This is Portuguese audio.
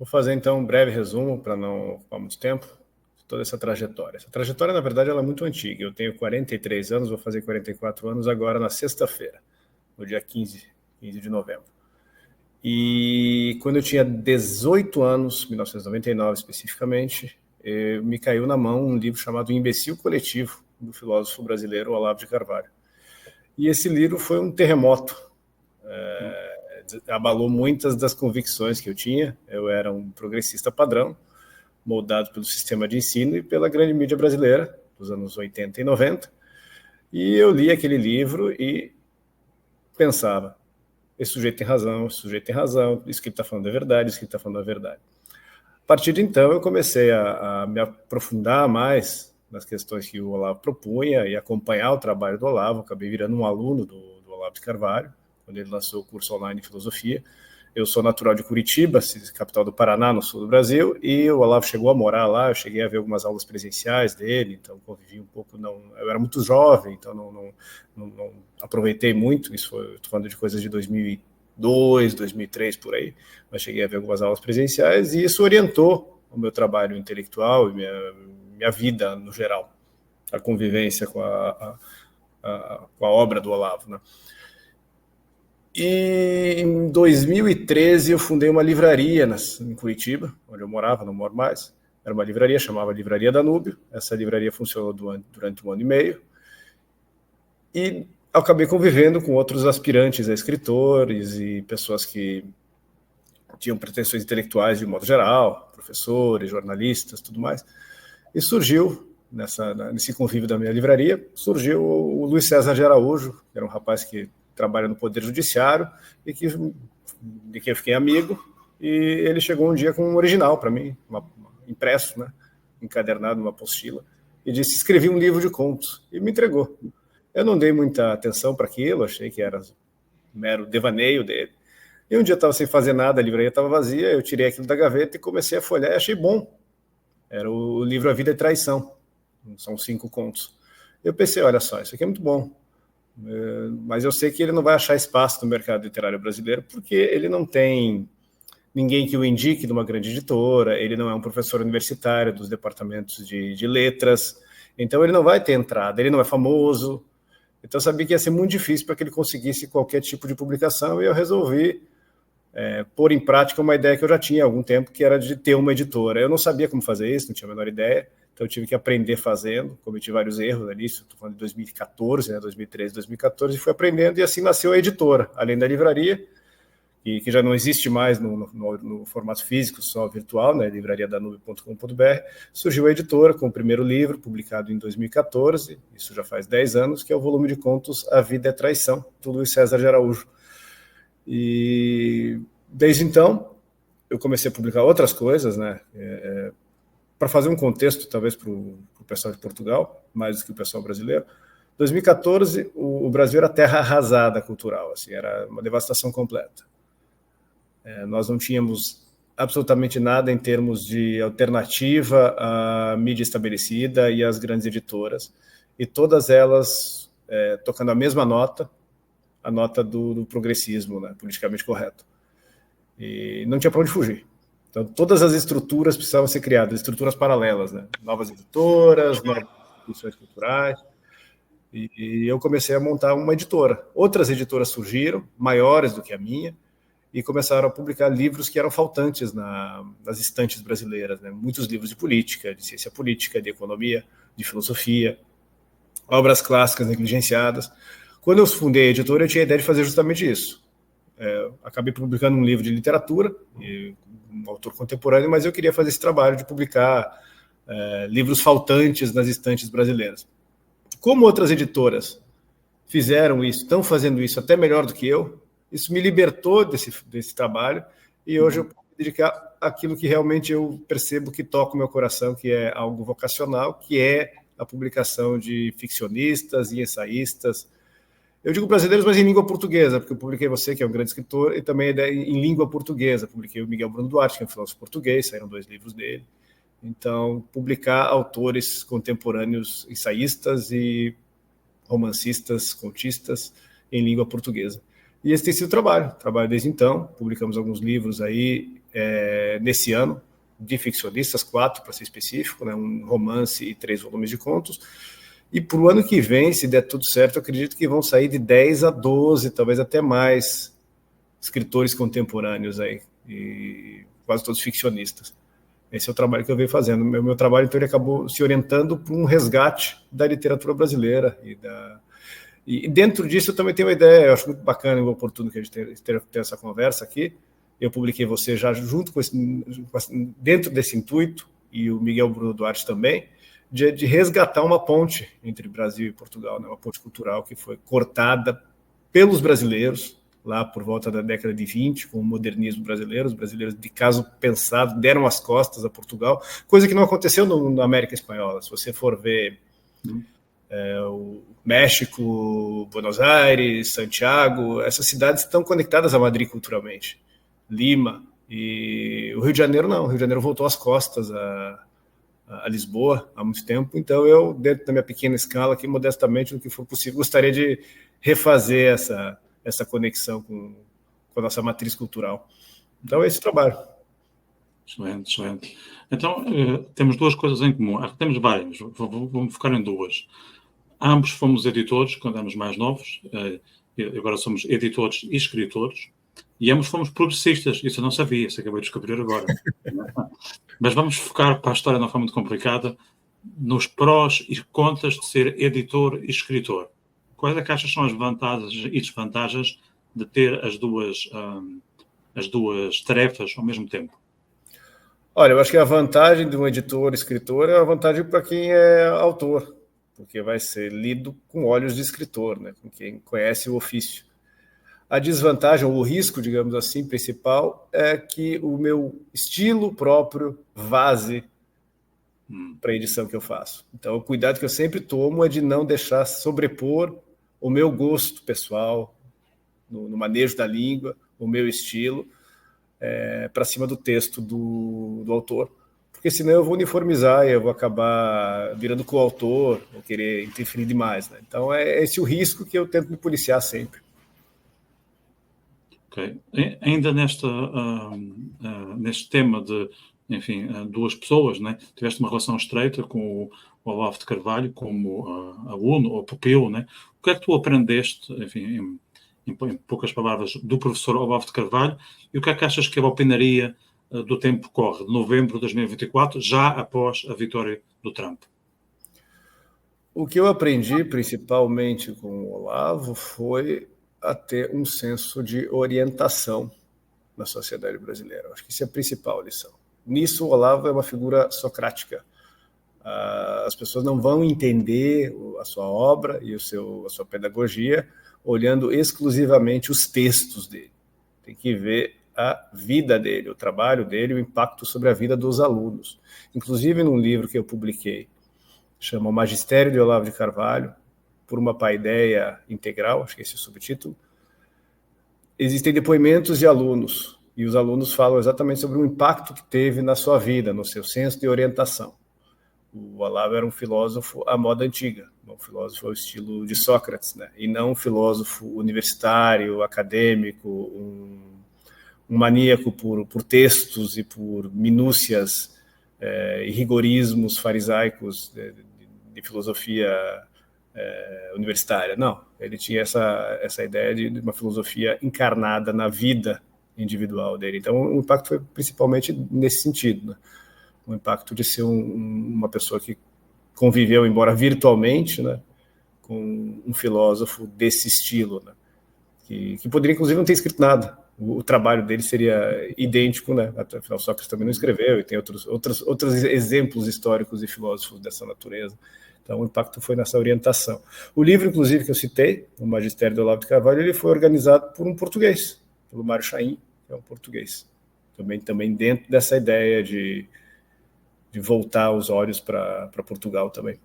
Vou fazer, então, um breve resumo, para não ocupar muito tempo, de toda essa trajetória. Essa trajetória, na verdade, ela é muito antiga. Eu tenho 43 anos, vou fazer 44 anos agora na sexta-feira, no dia 15 de novembro. E quando eu tinha 18 anos, 1999 especificamente, me caiu na mão um livro chamado O Imbecil Coletivo, do filósofo brasileiro Olavo de Carvalho. E esse livro foi um terremoto. Abalou muitas das convicções que eu tinha. Eu era um progressista padrão, moldado pelo sistema de ensino e pela grande mídia brasileira, dos anos 80 e 90. E eu li aquele livro e pensava, esse sujeito tem razão, isso que ele está falando é verdade, isso que ele está falando é verdade. A partir de então, eu comecei a me aprofundar mais nas questões que o Olavo propunha e acompanhar o trabalho do Olavo. Acabei virando um aluno do Olavo de Carvalho, quando ele lançou o curso online de filosofia. Eu sou natural de Curitiba, capital do Paraná, no sul do Brasil, e o Olavo chegou a morar lá. Eu cheguei a ver algumas aulas presenciais dele, então convivi um pouco. Eu era muito jovem, então não aproveitei muito. Estou falando de coisas de 2002, 2003, por aí, mas cheguei a ver algumas aulas presenciais, e isso orientou o meu trabalho intelectual e minha vida no geral, a convivência com a obra do Olavo, né? E em 2013 eu fundei uma livraria em Curitiba, onde eu morava, não moro mais. Era uma livraria, chamava Livraria Danúbio. Essa livraria funcionou durante 1 ano e meio. E acabei convivendo com outros aspirantes a escritores e pessoas que tinham pretensões intelectuais de modo geral, professores, jornalistas, tudo mais. E surgiu, nesse convívio da minha livraria, surgiu o Luiz César de Araújo, que era um rapaz que trabalha no Poder Judiciário e de quem eu fiquei amigo, e ele chegou um dia com um original para mim, impresso, né, encadernado numa apostila, e disse: escrevi um livro de contos, e me entregou. Eu não dei muita atenção para aquilo, achei que era mero devaneio dele. E um dia eu estava sem fazer nada, a livraria estava vazia, eu tirei aquilo da gaveta e comecei a folhear e achei bom. Era o livro A Vida é Traição, são 5 contos. Eu pensei, olha só, isso aqui é muito bom, mas eu sei que ele não vai achar espaço no mercado literário brasileiro, porque ele não tem ninguém que o indique de uma grande editora, ele não é um professor universitário dos departamentos de letras, então ele não vai ter entrada, ele não é famoso. Então eu sabia que ia ser muito difícil para que ele conseguisse qualquer tipo de publicação, e eu resolvi pôr em prática uma ideia que eu já tinha há algum tempo, que era de ter uma editora. Eu não sabia como fazer isso, não tinha a menor ideia, então eu tive que aprender fazendo, cometi vários erros ali, estou falando de 2014, né, 2013, 2014, e fui aprendendo, e assim nasceu a editora, além da livraria, que já não existe mais no formato físico, só virtual, né, livrariadanube.com.br, surgiu a editora com o primeiro livro, publicado em 2014, isso já faz 10 anos, que é o volume de contos A Vida é Traição, do Luiz César de Araújo. E desde então, eu comecei a publicar outras coisas, né, para fazer um contexto, talvez, para o pessoal de Portugal, mais do que o pessoal brasileiro. Em 2014, o Brasil era terra arrasada cultural, assim, era uma devastação completa. Nós não tínhamos absolutamente nada em termos de alternativa à mídia estabelecida e às grandes editoras, e todas elas tocando a mesma nota, a nota do progressismo, né, politicamente correto. E não tinha para onde fugir. Então, todas as estruturas precisavam ser criadas, estruturas paralelas, né? Novas editoras, novas instituições culturais. E eu comecei a montar uma editora. Outras editoras surgiram, maiores do que a minha, e começaram a publicar livros que eram faltantes nas estantes brasileiras, né? Muitos livros de política, de ciência política, de economia, de filosofia, obras clássicas negligenciadas. Quando eu fundei a editora, eu tinha a ideia de fazer justamente isso. Acabei publicando um livro de literatura, um autor contemporâneo, mas eu queria fazer esse trabalho de publicar livros faltantes nas estantes brasileiras. Como outras editoras fizeram isso, estão fazendo isso até melhor do que eu, isso me libertou desse trabalho, e hoje eu posso me dedicar àquilo que realmente eu percebo que toca o meu coração, que é algo vocacional, que é a publicação de ficcionistas e ensaístas. Eu digo brasileiros, mas em língua portuguesa, porque eu publiquei você, que é um grande escritor, e também em língua portuguesa. Publiquei o Miguel Bruno Duarte, que é um filósofo português, saíram 2 livros dele. Então, publicar autores contemporâneos, ensaístas e romancistas, contistas, em língua portuguesa. E esse tem sido o trabalho desde então. Publicamos alguns livros aí nesse ano, de ficcionistas, 4 para ser específico, né, um romance e 3 volumes de contos. E para o ano que vem, se der tudo certo, eu acredito que vão sair de 10 a 12, talvez até mais, escritores contemporâneos aí, e quase todos ficcionistas. Esse é o trabalho que eu venho fazendo. O meu trabalho, então, ele acabou se orientando para um resgate da literatura brasileira. E dentro disso, eu também tenho uma ideia, eu acho muito bacana e oportuno que a gente ter essa conversa aqui. Eu publiquei você já junto com dentro desse intuito, e o Miguel Bruno Duarte também, de resgatar uma ponte entre Brasil e Portugal, né? Uma ponte cultural que foi cortada pelos brasileiros, lá por volta da década de 20, com o modernismo brasileiro. Os brasileiros, de caso pensado, deram as costas a Portugal, coisa que não aconteceu na América Espanhola. Se você for ver o México, Buenos Aires, Santiago, essas cidades estão conectadas a Madrid culturalmente. Lima, e o Rio de Janeiro não. O Rio de Janeiro voltou as costas a Lisboa há muito tempo. Então eu, dentro da minha pequena escala, aqui, modestamente, no que for possível, gostaria de refazer essa conexão com a nossa matriz cultural. Então é esse o trabalho. Excelente, excelente. Então, temos 2 coisas em comum. Temos várias, vamos focar em 2. Ambos fomos editores quando éramos mais novos, agora somos editores e escritores, e ambos fomos progressistas. Isso eu não sabia, isso acabei de descobrir agora. Mas vamos focar, para a história não foi muito complicada, nos prós e contras de ser editor e escritor. Quais é que achas são as vantagens e desvantagens de ter as duas tarefas ao mesmo tempo? Olha, eu acho que a vantagem de um editor e escritor é a vantagem para quem é autor, porque vai ser lido com olhos de escritor, né? Com quem conhece o ofício. A desvantagem, ou o risco, digamos assim, principal, é que o meu estilo próprio vaze para a edição que eu faço. Então, o cuidado que eu sempre tomo é de não deixar sobrepor o meu gosto pessoal, no manejo da língua, o meu estilo, para cima do texto do autor. Porque senão eu vou uniformizar e eu vou acabar virando coautor, ou querer interferir demais, né? Então, é esse o risco que eu tento me policiar sempre. Ok. Ainda neste tema de, enfim, 2 pessoas, né? Tiveste uma relação estreita com o Olavo de Carvalho como aluno ou pupilo, né? O que é que tu aprendeste, enfim, em poucas palavras, do professor Olavo de Carvalho, e o que é que achas que ele opinaria do tempo que corre, de novembro de 2024, já após a vitória do Trump? O que eu aprendi, principalmente com o Olavo, foi a ter um senso de orientação na sociedade brasileira. Acho que isso é a principal lição. Nisso, o Olavo é uma figura socrática. As pessoas não vão entender a sua obra e a sua pedagogia olhando exclusivamente os textos dele. Tem que ver a vida dele, o trabalho dele, o impacto sobre a vida dos alunos. Inclusive, num livro que eu publiquei, chama O Magistério de Olavo de Carvalho, por uma paideia integral, acho que esse é o subtítulo, existem depoimentos de alunos, e os alunos falam exatamente sobre o impacto que teve na sua vida, no seu senso de orientação. O Olavo era um filósofo à moda antiga, um filósofo ao estilo de Sócrates, né? E não um filósofo universitário, acadêmico, um maníaco por textos e por minúcias e rigorismos farisaicos de filosofia universitária. Não, ele tinha essa ideia de uma filosofia encarnada na vida individual dele. Então, o impacto foi principalmente nesse sentido, né? O impacto de ser uma pessoa que conviveu, embora virtualmente, né, com um filósofo desse estilo, né, que poderia, inclusive, não ter escrito nada. O trabalho dele seria idêntico, né? Afinal, Sócrates também não escreveu, e tem outros exemplos históricos de filósofos dessa natureza. Então, o impacto foi nessa orientação. O livro, inclusive, que eu citei, O Magistério do Olavo de Carvalho, ele foi organizado por um português, pelo Mário Chaim, que é um português. Também dentro dessa ideia de voltar os olhos para Portugal também.